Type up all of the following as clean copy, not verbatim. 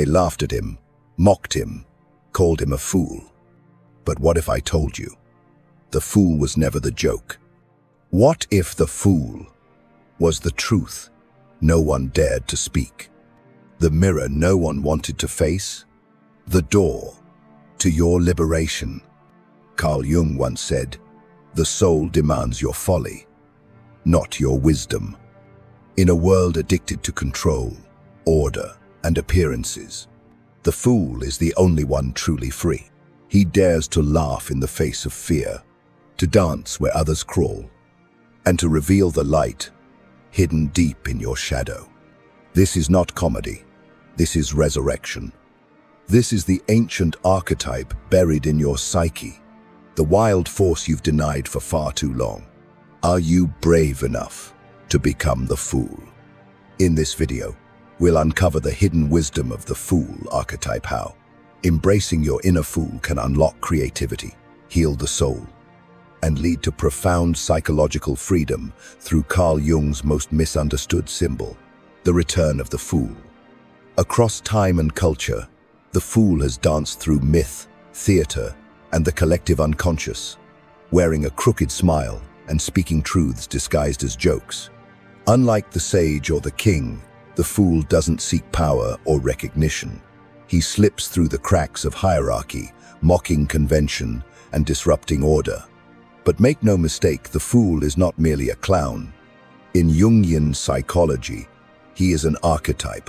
They laughed at him, mocked him, called him a fool. But what if I told you? The fool was never the joke. What if the fool was the truth no one dared to speak? The mirror no one wanted to face? The door to your liberation. Carl Jung once said, "The soul demands your folly, not your wisdom." In a world addicted to control, order, and appearances, the fool is the only one truly free. He dares to laugh in the face of fear, to dance where others crawl, and to reveal the light hidden deep in your shadow. This is not comedy. This is resurrection. This is the ancient archetype buried in your psyche, the wild force you've denied for far too long. Are you brave enough to become the fool? In this video, we'll uncover the hidden wisdom of the fool archetype. How embracing your inner fool can unlock creativity, heal the soul, and lead to profound psychological freedom through Carl Jung's most misunderstood symbol, the return of the fool. Across time and culture, the fool has danced through myth, theater, and the collective unconscious, wearing a crooked smile and speaking truths disguised as jokes. Unlike the sage or the king, the fool doesn't seek power or recognition. He slips through the cracks of hierarchy, mocking convention and disrupting order. But make no mistake, the fool is not merely a clown. In Jungian psychology, he is an archetype,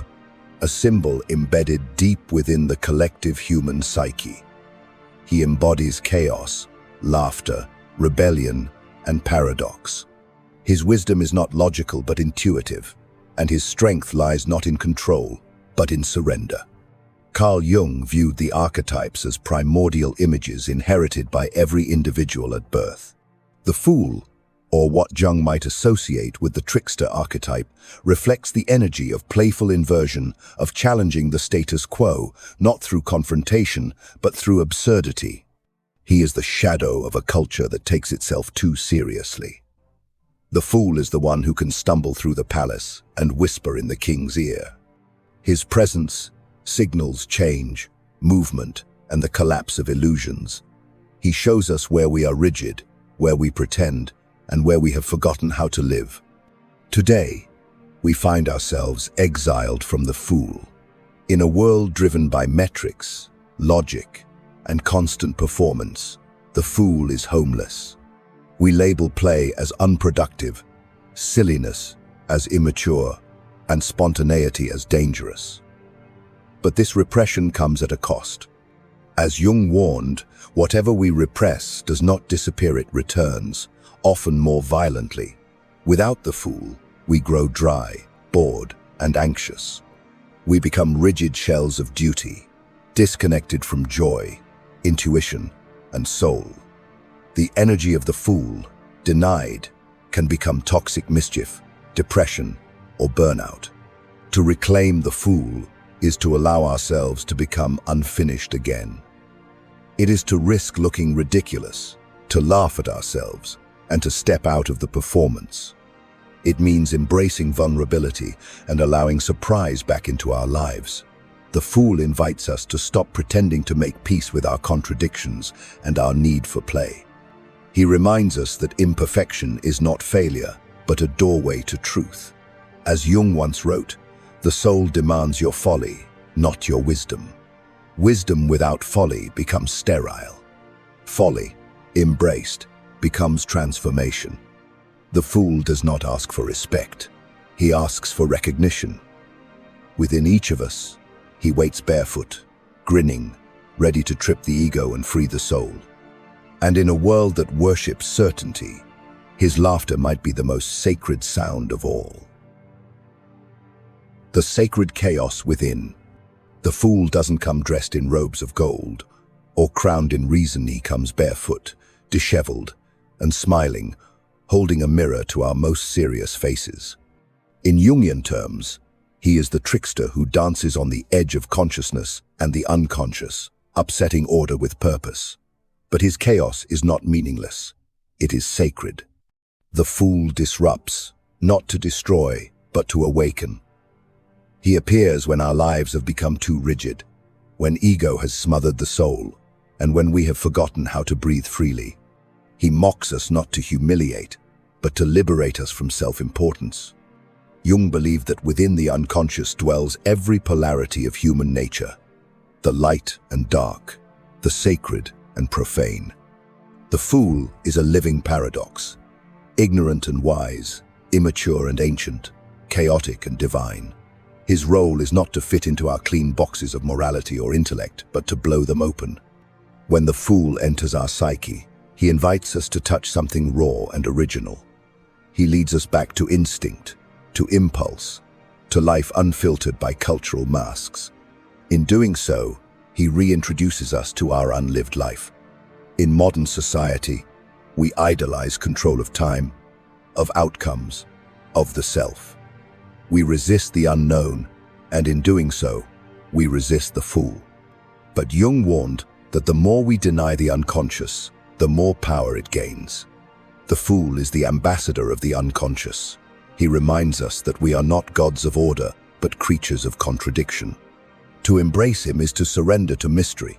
a symbol embedded deep within the collective human psyche. He embodies chaos, laughter, rebellion, and paradox. His wisdom is not logical but intuitive, and his strength lies not in control, but in surrender. Carl Jung viewed the archetypes as primordial images inherited by every individual at birth. The fool, or what Jung might associate with the trickster archetype, reflects the energy of playful inversion, of challenging the status quo, not through confrontation, but through absurdity. He is the shadow of a culture that takes itself too seriously. The fool is the one who can stumble through the palace and whisper in the king's ear. His presence signals change, movement, and the collapse of illusions. He shows us where we are rigid, where we pretend, and where we have forgotten how to live. Today, we find ourselves exiled from the fool. In a world driven by metrics, logic, and constant performance, the fool is homeless. We label play as unproductive, silliness as immature, and spontaneity as dangerous. But this repression comes at a cost. As Jung warned, whatever we repress does not disappear, it returns, often more violently. Without the fool, we grow dry, bored, and anxious. We become rigid shells of duty, disconnected from joy, intuition, and soul. The energy of the fool, denied, can become toxic mischief, depression, or burnout. To reclaim the fool is to allow ourselves to become unfinished again. It is to risk looking ridiculous, to laugh at ourselves, and to step out of the performance. It means embracing vulnerability and allowing surprise back into our lives. The fool invites us to stop pretending to make peace with our contradictions and our need for play. He reminds us that imperfection is not failure, but a doorway to truth. As Jung once wrote, "The soul demands your folly, not your wisdom." Wisdom without folly becomes sterile. Folly, embraced, becomes transformation. The fool does not ask for respect. He asks for recognition. Within each of us, he waits barefoot, grinning, ready to trip the ego and free the soul. And in a world that worships certainty, his laughter might be the most sacred sound of all. The sacred chaos within. The fool doesn't come dressed in robes of gold or crowned in reason. He comes barefoot, disheveled, and smiling, holding a mirror to our most serious faces. In Jungian terms, he is the trickster who dances on the edge of consciousness and the unconscious, upsetting order with purpose. But his chaos is not meaningless. It is sacred. The fool disrupts, not to destroy, but to awaken. He appears when our lives have become too rigid, when ego has smothered the soul, and when we have forgotten how to breathe freely. He mocks us not to humiliate, but to liberate us from self-importance. Jung believed that within the unconscious dwells every polarity of human nature, the light and dark, the sacred and profane. The fool is a living paradox, ignorant and wise, immature and ancient, chaotic and divine. His role is not to fit into our clean boxes of morality or intellect, but to blow them open. When the fool enters our psyche, he invites us to touch something raw and original. He leads us back to instinct, to impulse, to life unfiltered by cultural masks. In doing so, he reintroduces us to our unlived life. In modern society, we idolize control of time, of outcomes, of the self. We resist the unknown, and in doing so, we resist the fool. But Jung warned that the more we deny the unconscious, the more power it gains. The fool is the ambassador of the unconscious. He reminds us that we are not gods of order, but creatures of contradiction. To embrace him is to surrender to mystery.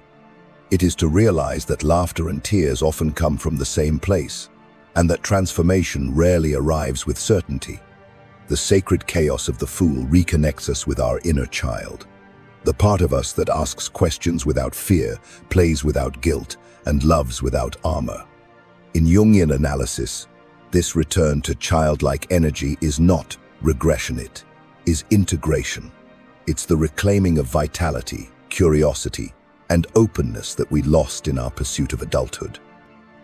It is to realize that laughter and tears often come from the same place, and that transformation rarely arrives with certainty. The sacred chaos of the fool reconnects us with our inner child, the part of us that asks questions without fear, plays without guilt, and loves without armor. In Jungian analysis, this return to childlike energy is not regression, it is integration. It's the reclaiming of vitality, curiosity, and openness that we lost in our pursuit of adulthood.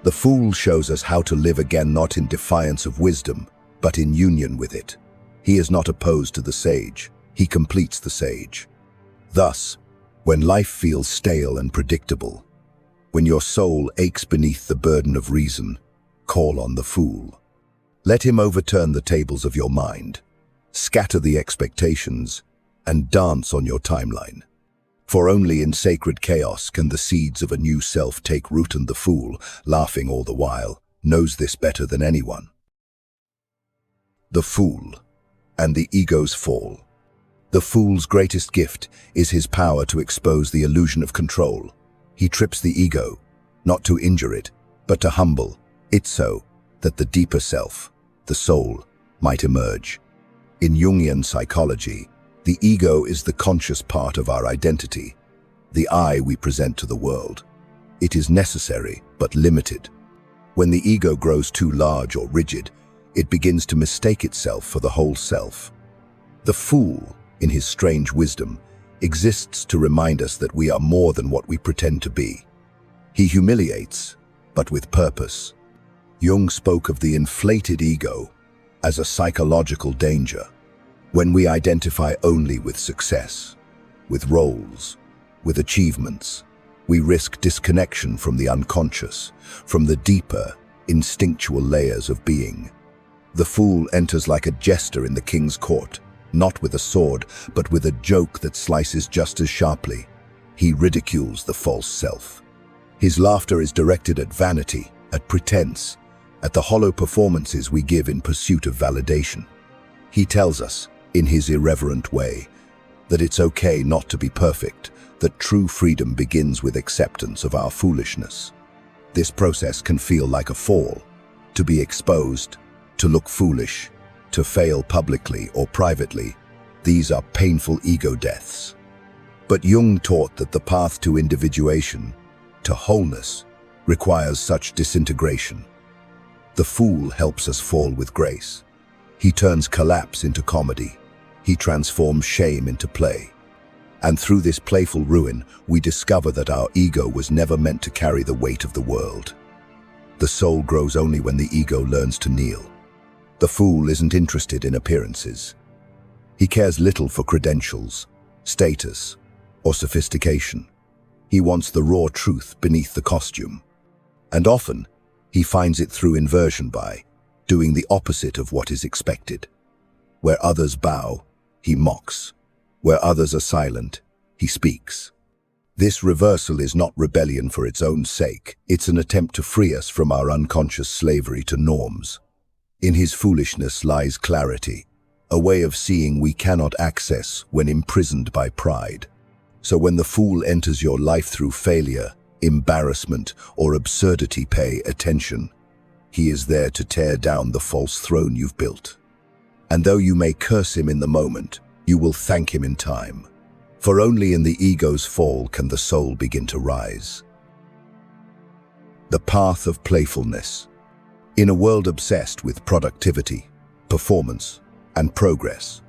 The fool shows us how to live again, not in defiance of wisdom, but in union with it. He is not opposed to the sage, he completes the sage. Thus, when life feels stale and predictable, when your soul aches beneath the burden of reason, call on the fool. Let him overturn the tables of your mind, scatter the expectations, and dance on your timeline. For only in sacred chaos can the seeds of a new self take root, and the fool, laughing all the while, knows this better than anyone. The fool and the ego's fall. The fool's greatest gift is his power to expose the illusion of control. He trips the ego, not to injure it, but to humble it so that the deeper self, the soul, might emerge. In Jungian psychology, the ego is the conscious part of our identity, the I we present to the world. It is necessary, but limited. When the ego grows too large or rigid, it begins to mistake itself for the whole self. The fool, in his strange wisdom, exists to remind us that we are more than what we pretend to be. He humiliates, but with purpose. Jung spoke of the inflated ego as a psychological danger. When we identify only with success, with roles, with achievements, we risk disconnection from the unconscious, from the deeper, instinctual layers of being. The fool enters like a jester in the king's court, not with a sword, but with a joke that slices just as sharply. He ridicules the false self. His laughter is directed at vanity, at pretense, at the hollow performances we give in pursuit of validation. He tells us, in his irreverent way, that it's okay not to be perfect, that true freedom begins with acceptance of our foolishness. This process can feel like a fall, to be exposed, to look foolish, to fail publicly or privately. These are painful ego deaths. But Jung taught that the path to individuation, to wholeness, requires such disintegration. The fool helps us fall with grace. He turns collapse into comedy. He transforms shame into play. And through this playful ruin, we discover that our ego was never meant to carry the weight of the world. The soul grows only when the ego learns to kneel. The fool isn't interested in appearances. He cares little for credentials, status, or sophistication. He wants the raw truth beneath the costume. And often, he finds it through inversion, by doing the opposite of what is expected. Where others bow, he mocks. Where others are silent, he speaks. This reversal is not rebellion for its own sake. It's an attempt to free us from our unconscious slavery to norms. In his foolishness lies clarity, a way of seeing we cannot access when imprisoned by pride. So when the fool enters your life through failure, embarrassment, or absurdity, pay attention. He is there to tear down the false throne you've built. And though you may curse him in the moment, you will thank him in time. For only in the ego's fall can the soul begin to rise. The path of playfulness. In a world obsessed with productivity, performance, and progress,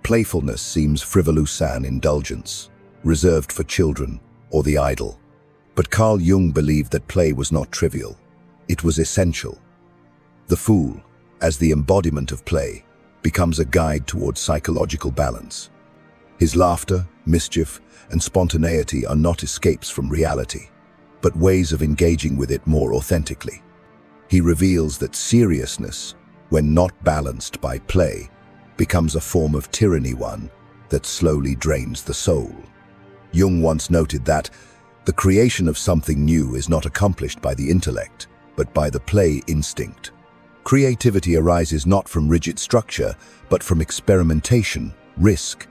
playfulness seems frivolous and indulgence, reserved for children or the idle. But Carl Jung believed that play was not trivial. It was essential. The fool, as the embodiment of play, becomes a guide towards psychological balance. His laughter, mischief, and spontaneity are not escapes from reality, but ways of engaging with it more authentically. He reveals that seriousness, when not balanced by play, becomes a form of tyranny, one that slowly drains the soul. Jung once noted that the creation of something new is not accomplished by the intellect, but by the play instinct. Creativity arises not from rigid structure, but from experimentation, risk,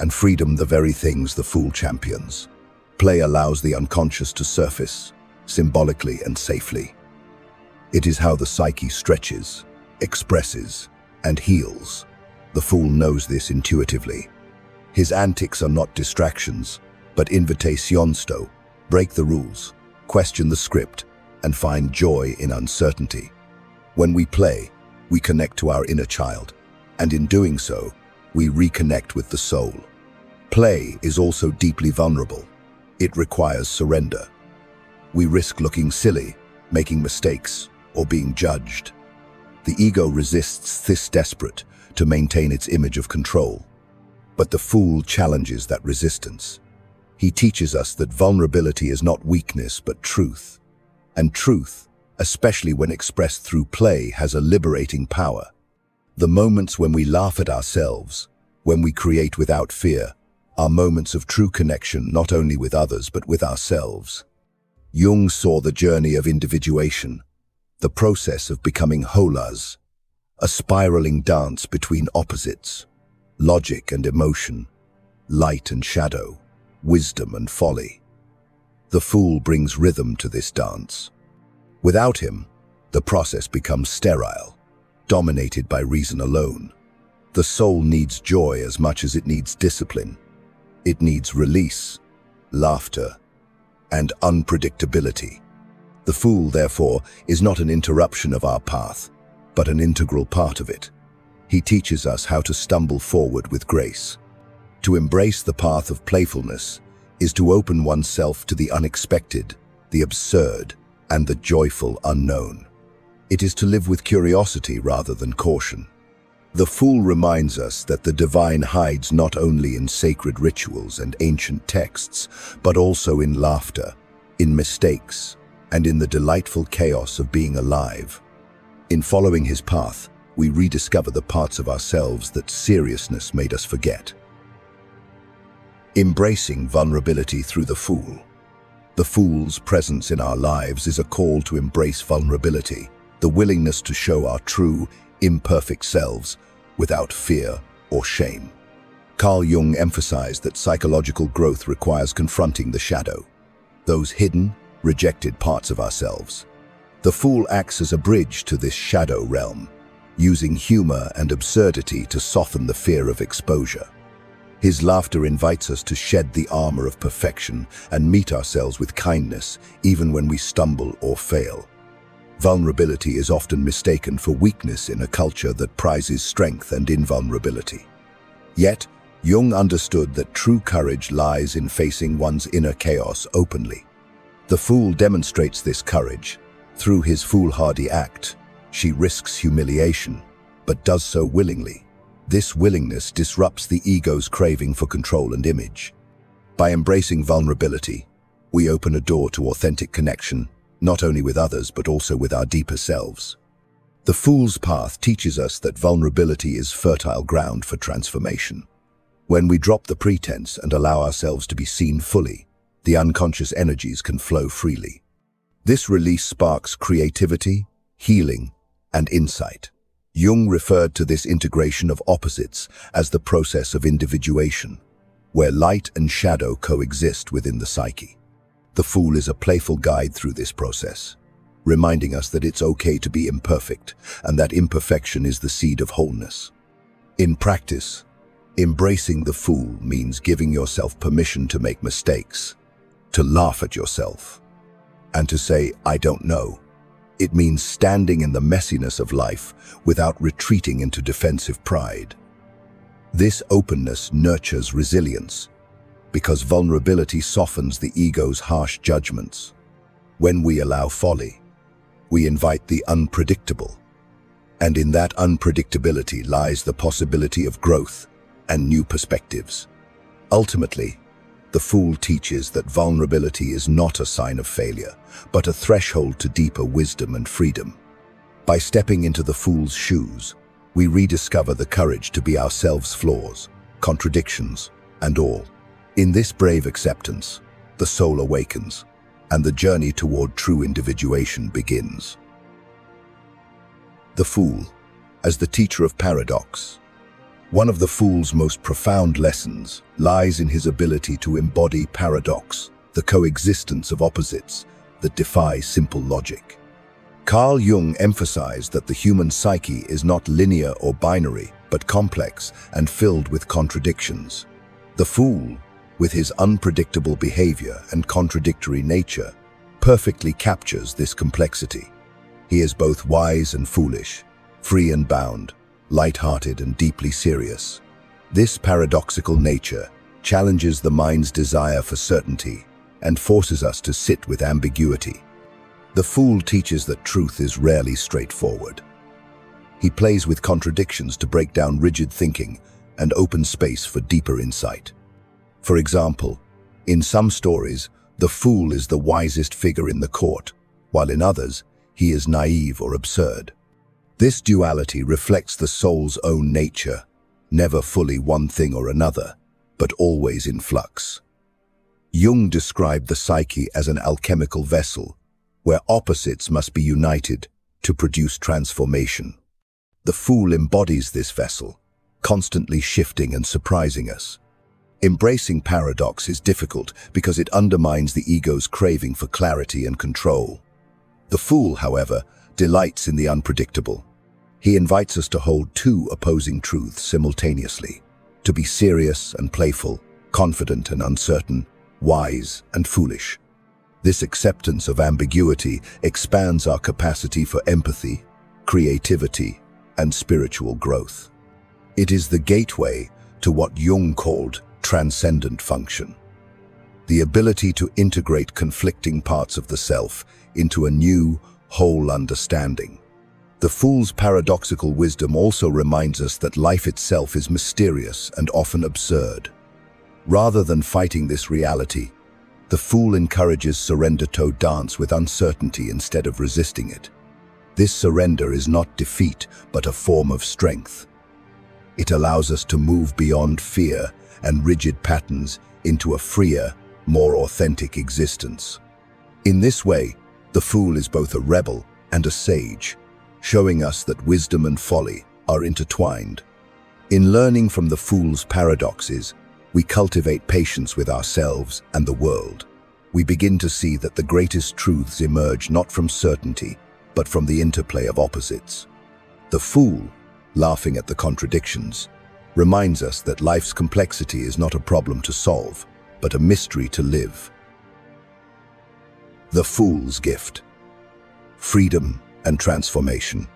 and freedom, the very things the fool champions. Play allows the unconscious to surface, symbolically and safely. It is how the psyche stretches, expresses, and heals. The fool knows this intuitively. His antics are not distractions, but invitations to break the rules, question the script, and find joy in uncertainty. When we play, we connect to our inner child, and in doing so, we reconnect with the soul. Play is also deeply vulnerable. It requires surrender. We risk looking silly, making mistakes, or being judged. The ego resists this, desperate to maintain its image of control. But the fool challenges that resistance. He teaches us that vulnerability is not weakness, but truth. And truth, especially when expressed through play, has a liberating power. The moments when we laugh at ourselves, when we create without fear, are moments of true connection, not only with others, but with ourselves. Jung saw the journey of individuation, the process of becoming wholas, a spiraling dance between opposites, logic and emotion, light and shadow, wisdom and folly. The fool brings rhythm to this dance. Without him, the process becomes sterile, dominated by reason alone. The soul needs joy as much as it needs discipline. It needs release, laughter, and unpredictability. The fool, therefore, is not an interruption of our path, but an integral part of it. He teaches us how to stumble forward with grace. To embrace the path of playfulness is to open oneself to the unexpected, the absurd, and the joyful unknown. It is to live with curiosity rather than caution. The fool reminds us that the divine hides not only in sacred rituals and ancient texts, but also in laughter, in mistakes, and in the delightful chaos of being alive. In following his path, we rediscover the parts of ourselves that seriousness made us forget. Embracing vulnerability through the fool. The fool's presence in our lives is a call to embrace vulnerability, the willingness to show our true, imperfect selves without fear or shame. Carl Jung emphasized that psychological growth requires confronting the shadow, those hidden, rejected parts of ourselves. The fool acts as a bridge to this shadow realm, using humor and absurdity to soften the fear of exposure. His laughter invites us to shed the armor of perfection and meet ourselves with kindness, even when we stumble or fail. Vulnerability is often mistaken for weakness in a culture that prizes strength and invulnerability. Yet, Jung understood that true courage lies in facing one's inner chaos openly. The fool demonstrates this courage. Through his foolhardy act, she risks humiliation, but does so willingly. This willingness disrupts the ego's craving for control and image. By embracing vulnerability, we open a door to authentic connection, not only with others but also with our deeper selves. The fool's path teaches us that vulnerability is fertile ground for transformation. When we drop the pretense and allow ourselves to be seen fully, the unconscious energies can flow freely. This release sparks creativity, healing, and insight. Jung referred to this integration of opposites as the process of individuation, where light and shadow coexist within the psyche. The Fool is a playful guide through this process, reminding us that it's okay to be imperfect and that imperfection is the seed of wholeness. In practice, embracing the Fool means giving yourself permission to make mistakes, to laugh at yourself, and to say, "I don't know." It means standing in the messiness of life without retreating into defensive pride. This openness nurtures resilience, because vulnerability softens the ego's harsh judgments. When we allow folly, we invite the unpredictable, and in that unpredictability lies the possibility of growth and new perspectives. Ultimately, the Fool teaches that vulnerability is not a sign of failure, but a threshold to deeper wisdom and freedom. By stepping into the Fool's shoes, we rediscover the courage to be ourselves, flaws, contradictions, and all. In this brave acceptance, the soul awakens, and the journey toward true individuation begins. The Fool, as the teacher of paradox. One of the Fool's most profound lessons lies in his ability to embody paradox, the coexistence of opposites that defy simple logic. Carl Jung emphasized that the human psyche is not linear or binary, but complex and filled with contradictions. The Fool, with his unpredictable behavior and contradictory nature, perfectly captures this complexity. He is both wise and foolish, free and bound, light-hearted and deeply serious. This paradoxical nature challenges the mind's desire for certainty and forces us to sit with ambiguity. The Fool teaches that truth is rarely straightforward. He plays with contradictions to break down rigid thinking and open space for deeper insight. For example, in some stories, the Fool is the wisest figure in the court, while in others, he is naive or absurd. This duality reflects the soul's own nature, never fully one thing or another, but always in flux. Jung described the psyche as an alchemical vessel, where opposites must be united to produce transformation. The Fool embodies this vessel, constantly shifting and surprising us. Embracing paradox is difficult because it undermines the ego's craving for clarity and control. The Fool, however, delights in the unpredictable. He invites us to hold two opposing truths simultaneously, to be serious and playful, confident and uncertain, wise and foolish. This acceptance of ambiguity expands our capacity for empathy, creativity, and spiritual growth. It is the gateway to what Jung called transcendent function, the ability to integrate conflicting parts of the self into a new, whole understanding. The Fool's paradoxical wisdom also reminds us that life itself is mysterious and often absurd. Rather than fighting this reality, the Fool encourages surrender to dance with uncertainty instead of resisting it. This surrender is not defeat, but a form of strength. It allows us to move beyond fear and rigid patterns into a freer, more authentic existence. In this way, the Fool is both a rebel and a sage, showing us that wisdom and folly are intertwined. In learning from the Fool's paradoxes, we cultivate patience with ourselves and the world. We begin to see that the greatest truths emerge not from certainty, but from the interplay of opposites. The Fool, laughing at the contradictions, reminds us that life's complexity is not a problem to solve, but a mystery to live. The Fool's gift: freedom and transformation.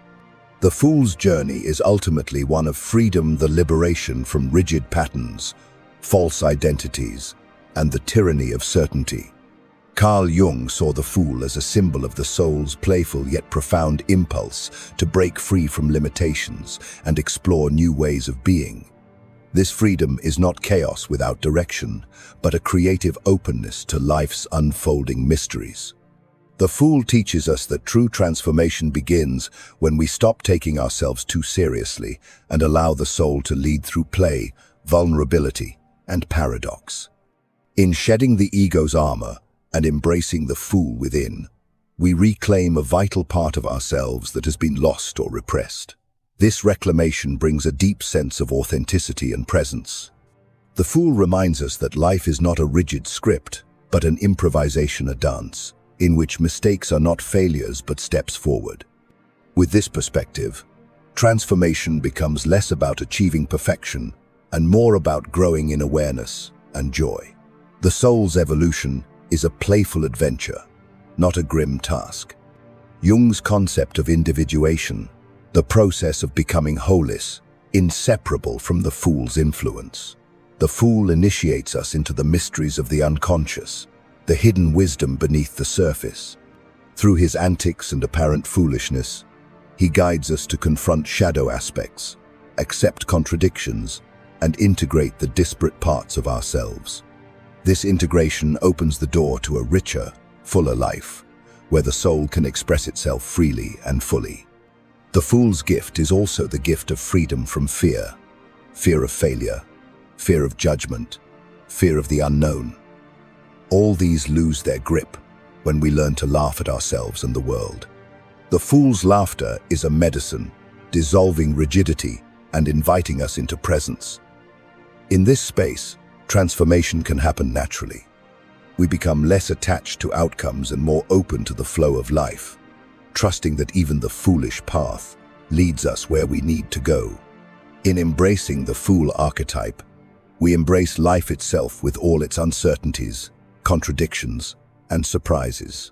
The Fool's journey is ultimately one of freedom, the liberation from rigid patterns, false identities, and the tyranny of certainty. Carl Jung saw the Fool as a symbol of the soul's playful yet profound impulse to break free from limitations and explore new ways of being. This freedom is not chaos without direction, but a creative openness to life's unfolding mysteries. The Fool teaches us that true transformation begins when we stop taking ourselves too seriously and allow the soul to lead through play, vulnerability, and paradox. In shedding the ego's armor and embracing the Fool within, we reclaim a vital part of ourselves that has been lost or repressed. This reclamation brings a deep sense of authenticity and presence. The Fool reminds us that life is not a rigid script, but an improvisation, a dance, in which mistakes are not failures but steps forward. With this perspective, transformation becomes less about achieving perfection and more about growing in awareness and joy. The soul's evolution is a playful adventure, not a grim task. Jung's concept of individuation, the process of becoming whole, is inseparable from the Fool's influence. The Fool initiates us into the mysteries of the unconscious, the hidden wisdom beneath the surface. Through his antics and apparent foolishness, he guides us to confront shadow aspects, accept contradictions, and integrate the disparate parts of ourselves. This integration opens the door to a richer, fuller life, where the soul can express itself freely and fully. The Fool's gift is also the gift of freedom from fear. Fear of failure, fear of judgment, fear of the unknown. All these lose their grip when we learn to laugh at ourselves and the world. The Fool's laughter is a medicine, dissolving rigidity and inviting us into presence. In this space, transformation can happen naturally. We become less attached to outcomes and more open to the flow of life, trusting that even the foolish path leads us where we need to go. In embracing the Fool archetype, we embrace life itself with all its uncertainties, contradictions, and surprises.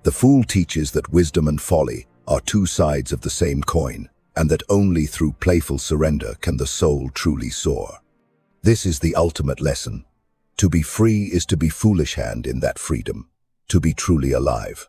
The Fool teaches that wisdom and folly are two sides of the same coin, and that only through playful surrender can the soul truly soar. This is the ultimate lesson. To be free is to be foolish hand in that freedom, to be truly alive.